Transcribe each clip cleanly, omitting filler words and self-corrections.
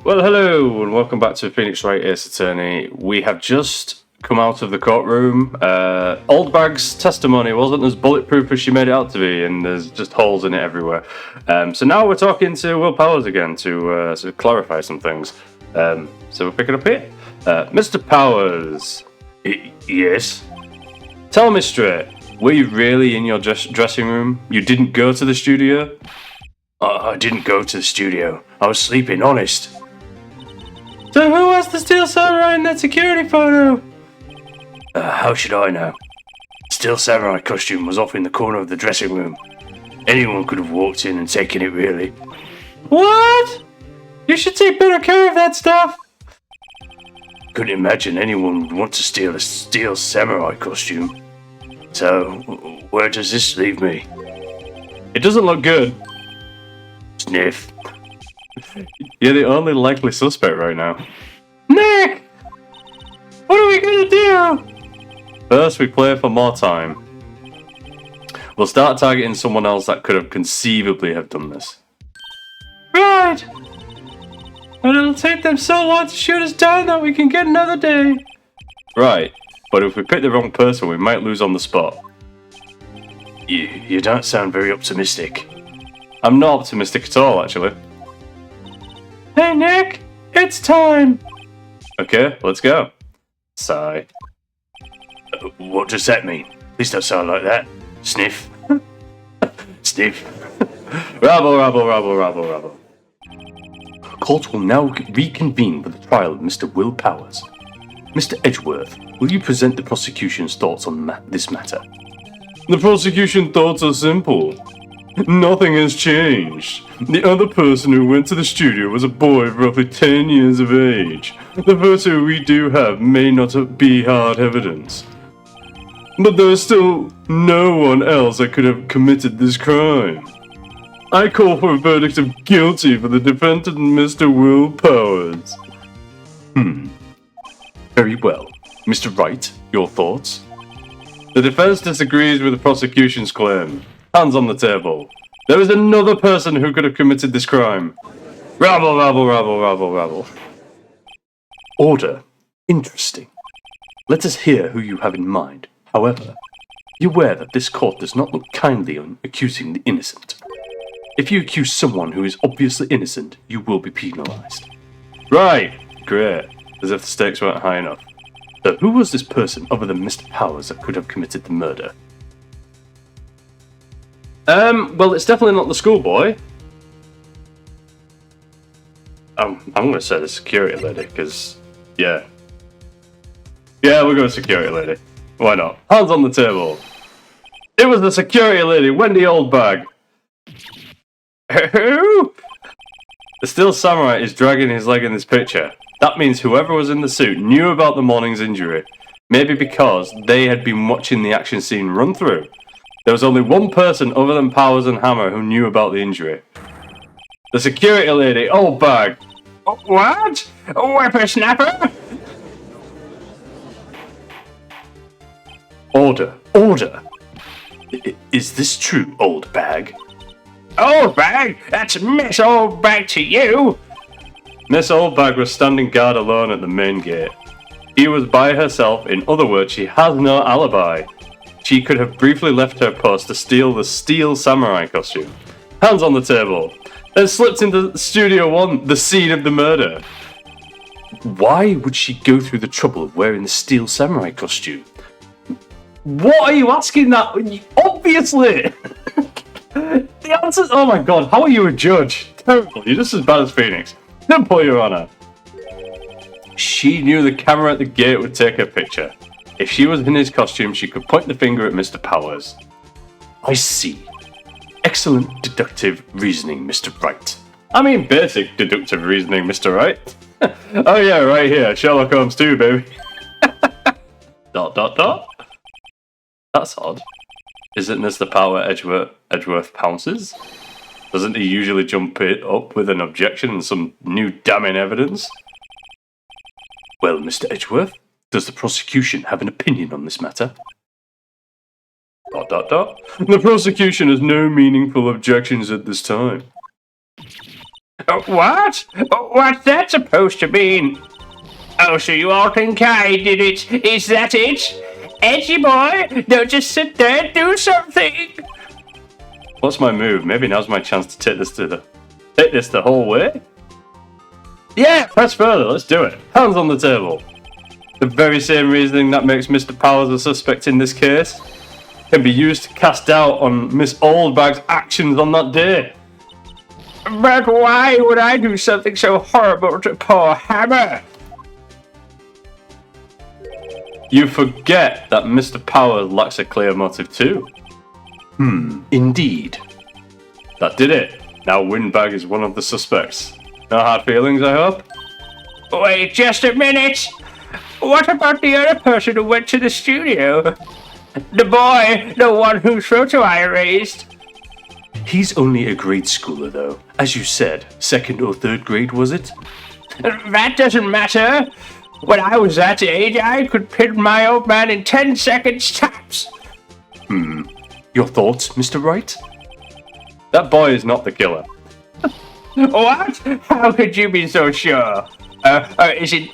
Well, hello, and welcome back to Phoenix Wright Ace Attorney. We have just come out of the courtroom. Old Bag's testimony wasn't as bulletproof as she made it out to be, and there's just holes in it everywhere. So now we're talking to Will Powers again to clarify some things. So we'll pick it up here. Mr. Powers. Yes? Tell me straight, were you really in your dressing room? You didn't go to the studio? I didn't go to the studio. I was sleeping, honest. So who was the Steel Samurai in that security photo? How should I know? Steel Samurai costume was off in the corner of the dressing room. Anyone could have walked in and taken it, really. What? You should take better care of that stuff. Couldn't imagine anyone would want to steal a Steel Samurai costume. So, where does this leave me? It doesn't look good. Sniff. You're the only likely suspect right now. Nick! What are we gonna do? First, we play for more time. We'll start targeting someone else that could have conceivably have done this. Right! And it'll take them so long to shoot us down that we can get another day. Right, but if we pick the wrong person, we might lose on the spot. You don't sound very optimistic. I'm not optimistic at all, actually. Hey, Nick! It's time! Okay, let's go. Sigh. What does that mean? Please don't sound like that. Sniff. Sniff. Rabble, rabble, rabble, rabble, rabble. Court will now reconvene for the trial of Mr. Will Powers. Mr. Edgeworth, will you present the prosecution's thoughts on this matter? The prosecution thoughts are simple. Nothing has changed. The other person who went to the studio was a boy of roughly 10 years of age. The photo we do have may not be hard evidence. But there's still no one else that could have committed this crime. I call for a verdict of guilty for the defendant, Mr. Will Powers. Very well. Mr. Wright, your thoughts? The defense disagrees with the prosecution's claim. Hands on the table. There is another person who could have committed this crime. Rabble, rabble, rabble, rabble, rabble. Order. Interesting. Let us hear who you have in mind. However, be aware that this court does not look kindly on accusing the innocent. If you accuse someone who is obviously innocent, you will be penalized. Right. Great. As if the stakes weren't high enough. So who was this person other than Mr. Powers that could have committed the murder? Well, it's definitely not the schoolboy. I'm going to say the security lady, because, yeah. Yeah, we'll go with security lady. Why not? Hands on the table. It was the security lady, Wendy Oldbag. Who? The Steel Samurai is dragging his leg in this picture. That means whoever was in the suit knew about the morning's injury. Maybe because they had been watching the action scene run through. There was only one person other than Powers and Hammer who knew about the injury. The security lady, Oldbag. What? Whippersnapper? Order. Order. Is this true, Oldbag? Oldbag? That's Miss Oldbag to you! Miss Oldbag was standing guard alone at the main gate. She was by herself, in other words, she has no alibi. She could have briefly left her post to steal the Steel Samurai costume. Hands on the table. Then slipped into Studio 1, the scene of the murder. Why would she go through the trouble of wearing the Steel Samurai costume? What are you asking that? Obviously! The answer is, oh my god, how are you a judge? Terrible, you're just as bad as Phoenix. Simple, Your Honor. She knew the camera at the gate would take her picture. If she was in his costume, she could point the finger at Mr. Powers. I see. Excellent deductive reasoning, Mr. Wright. I mean basic deductive reasoning, Mr. Wright. Oh yeah, right here. Sherlock Holmes too, baby. ... That's odd. Isn't this the power Edgeworth pounces? Doesn't he usually jump it up with an objection and some new damning evidence? Well, Mr. Edgeworth, does the prosecution have an opinion on this matter? ... The prosecution has no meaningful objections at this time. What? What's that supposed to mean? Oh, so you all think I did it? Is that it? Edgy boy, don't just sit there and do something. What's my move? Maybe now's my chance to take this the whole way? Yeah, press further, let's do it. Hands on the table. The very same reasoning that makes Mr. Powers a suspect in this case can be used to cast doubt on Miss Oldbag's actions on that day. But why would I do something so horrible to poor Hammer? You forget that Mr. Powers lacks a clear motive too. Indeed. That did it. Now Windbag is one of the suspects. No hard feelings, I hope? Wait just a minute. What about the other person who went to the studio? The boy, the one whose photo I erased. He's only a grade schooler though. As you said, 2nd or 3rd grade, was it? That doesn't matter. When I was that age, I could pin my old man in 10 seconds tops. Your thoughts, Mr. Wright? That boy is not the killer. What? How could you be so sure? Is it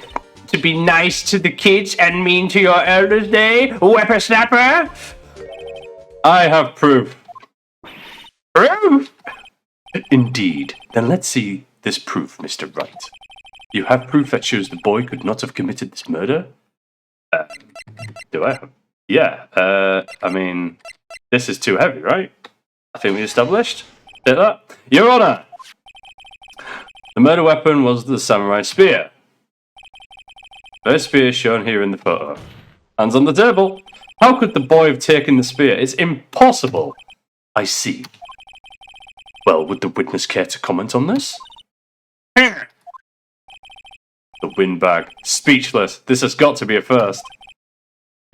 to be nice to the kids and mean to your elders, day, whippersnapper? I have proof. Proof? Indeed. Then let's see this proof, Mr. Wright. You have proof that shows the boy could not have committed this murder? Do I? Yeah, I mean, this is too heavy, right? I think we established. Did that? Your Honor! The murder weapon was the samurai spear. The spear shown here in the photo. Hands on the table. How could the boy have taken the spear? It's impossible. I see. Well, would the witness care to comment on this? The Windbag. Speechless. This has got to be a first.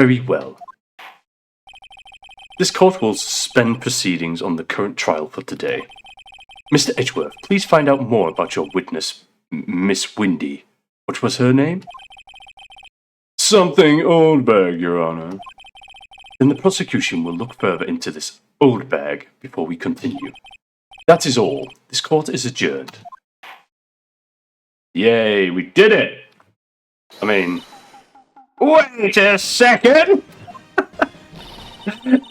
Very well. This court will suspend proceedings on the current trial for today. Mr. Edgeworth, please find out more about your witness, Miss Windy. What was her name? Something Oldbag, Your Honor. Then the prosecution will look further into this Oldbag before we continue. That is all. This court is adjourned. Yay, we did it! I mean... Wait a second!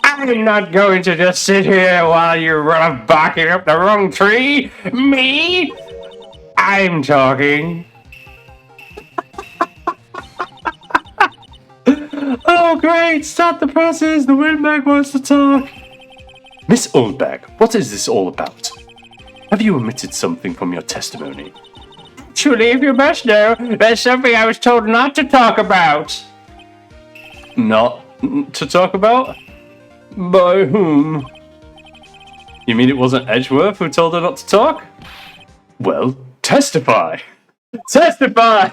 I'm not going to just sit here while you run off barking up the wrong tree! Me? I'm talking. Oh great, start the process, the Windbag wants to talk. Miss Oldbag, what is this all about? Have you omitted something from your testimony? Truly, if you must know, there's something I was told not to talk about. Not to talk about? By whom? You mean it wasn't Edgeworth who told her not to talk? Well, testify! Testify!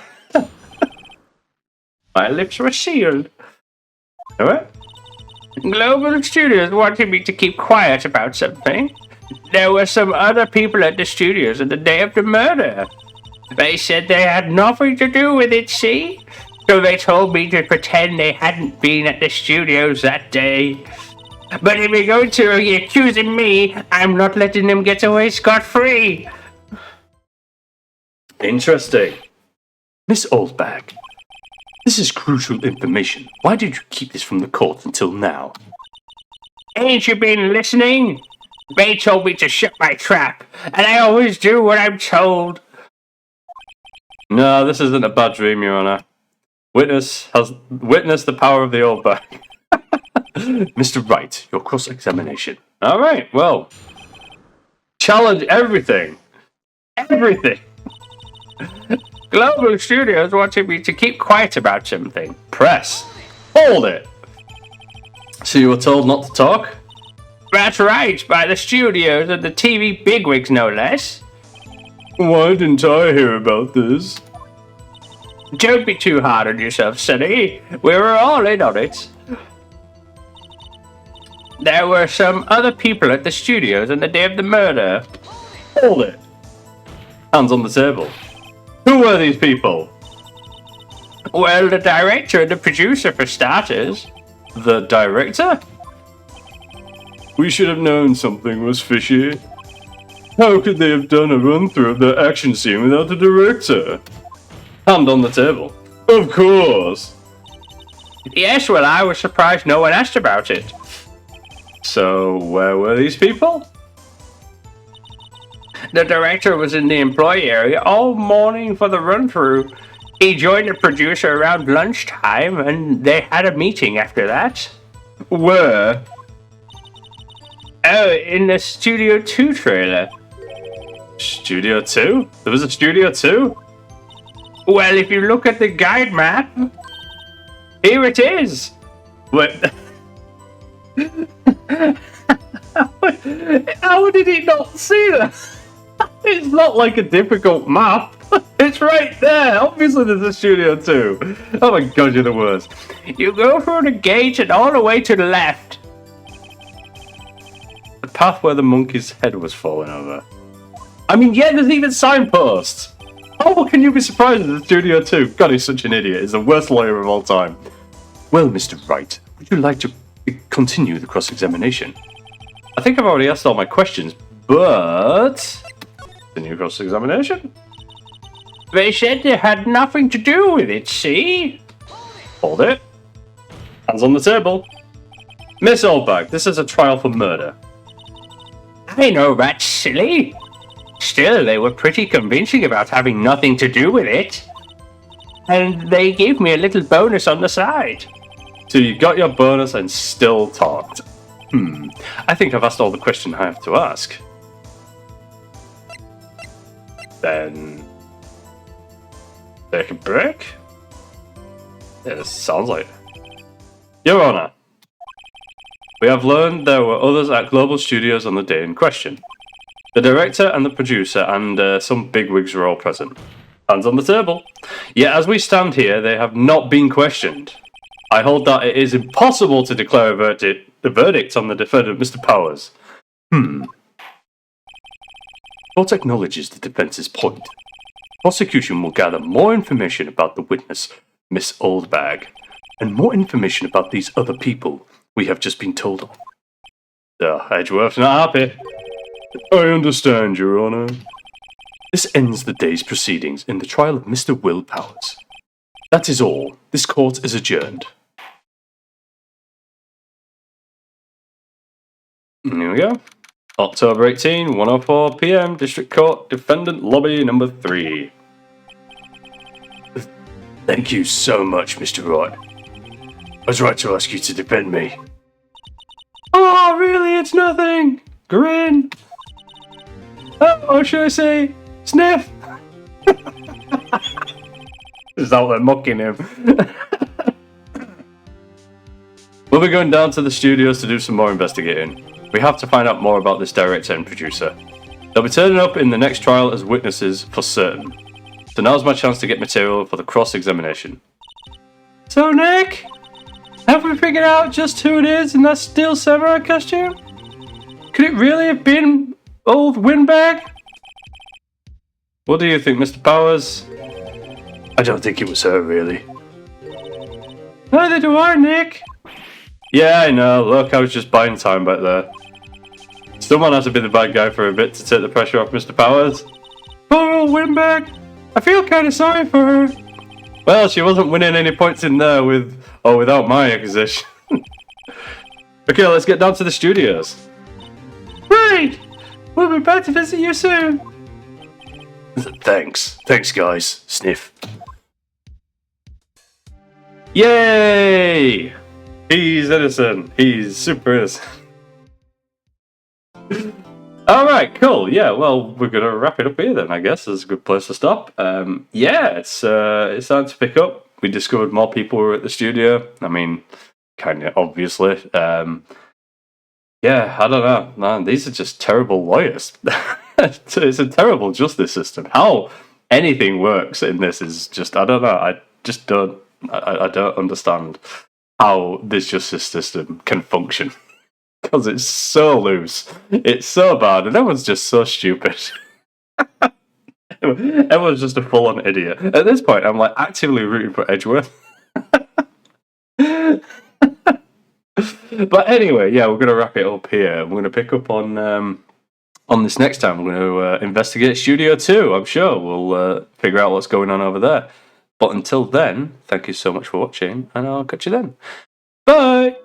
My lips were sealed. Alright? Global Studios wanted me to keep quiet about something. There were some other people at the studios on the day of the murder. They said they had nothing to do with it, see? So they told me to pretend they hadn't been at the studios that day. But if you're going to be accusing me, I'm not letting them get away scot-free. Interesting. Miss Oldbag, this is crucial information. Why did you keep this from the court until now? Ain't you been listening? They told me to shut my trap, and I always do what I'm told. No, this isn't a bad dream, Your Honor. Witness has witnessed the power of the Oldbag. Mr. Wright, your cross-examination. Alright, well. Challenge everything. Everything. Global Studios wanted me to keep quiet about something. Press. Hold it. So you were told not to talk? That's right, by the studios and the TV bigwigs, no less. Why didn't I hear about this? Don't be too hard on yourself, Sonny. We were all in on it. There were some other people at the studios on the day of the murder. Hold it. Hands on the table. Who were these people? Well, the director and the producer, for starters. The director? We should have known something was fishy. How could they have done a run-through of the action scene without the director? Hand on the table. Of course. Yes, well, I was surprised no one asked about it. So, where were these people? The director was in the employee area all morning for the run-through. He joined the producer around lunchtime, and they had a meeting after that. Where? Oh, in the Studio 2 trailer. Studio 2? There was a Studio 2? Well, if you look at the guide map, here it is. What? How did he not see that? It's not like a difficult map. It's right there. Obviously there's a Studio 2. Oh my god, you're the worst. You go through the gate and all the way to the left. The path where the monkey's head was falling over. I mean, yeah, there's even signposts. Oh, can you be surprised at the Studio 2? God, he's such an idiot. He's the worst lawyer of all time. Well, Mr. Wright, would you like to continue the cross-examination? I think I've already asked all my questions, but... Continue cross-examination? They said they had nothing to do with it, see? Hold it. Hands on the table. Miss Oldbag, this is a trial for murder. I know that's silly. Still, they were pretty convincing about having nothing to do with it. And they gave me a little bonus on the side. So you got your bonus and still talked. I think I've asked all the questions I have to ask. Then... take a break? Yeah, this sounds like it. Your Honor, we have learned there were others at Global Studios on the day in question. The director and the producer and some bigwigs were all present. Hands on the table. Yet as we stand here, they have not been questioned. I hold that it is impossible to declare a verdict on the defendant, Mr. Powers. Court acknowledges the defense's point. Prosecution will gather more information about the witness, Miss Oldbag, and more information about these other people we have just been told of. Edgeworth's not happy. I understand, Your Honor. This ends the day's proceedings in the trial of Mr. Will Powers. That is all. This court is adjourned. Here we go. October 18, 1:04 p.m. District Court, Defendant Lobby number 3. Thank you so much, Mr. Wright. I was right to ask you to defend me. Oh, really? It's nothing. Grin. Oh, should I say, sniff? Is that they're mocking him? We'll be going down to the studios to do some more investigating. We have to find out more about this director and producer. They'll be turning up in the next trial as witnesses for certain. So now's my chance to get material for the cross-examination. So, Nick, have we figured out just who it is in that steel samurai costume? Could it really have been old Windbag? What do you think, Mr. Powers? I don't think it was her, really. Neither do I, Nick. Yeah, I know. Look, I was just buying time back there. Someone has to be the bad guy for a bit to take the pressure off Mr. Powers. Poor old Windbag. I feel kind of sorry for her. Well, she wasn't winning any points in there with or without my accusation. Okay, let's get down to the studios. Right. We'll be back to visit you soon. Thanks. Thanks, guys. Sniff. Yay! He's innocent. He's super innocent. Alright, cool. Yeah, well, we're going to wrap it up here then, I guess. That's a good place to stop. Yeah, it's starting to pick up. We discovered more people were at the studio. I mean, kind of obviously. Yeah, I don't know. Man, these are just terrible lawyers. It's a terrible justice system. How anything works in this is just, I don't know. I just don't, I don't understand how this justice system can function. Because it's so loose. It's so bad. And everyone's just so stupid. Everyone's just a full-on idiot. At this point, I'm like actively rooting for Edgeworth. But anyway, yeah, we're going to wrap it up here. We're going to pick up on on this next time, we're going to investigate Studio 2. I'm sure we'll figure out what's going on over there. But until then, thank you so much for watching, and I'll catch you then. Bye!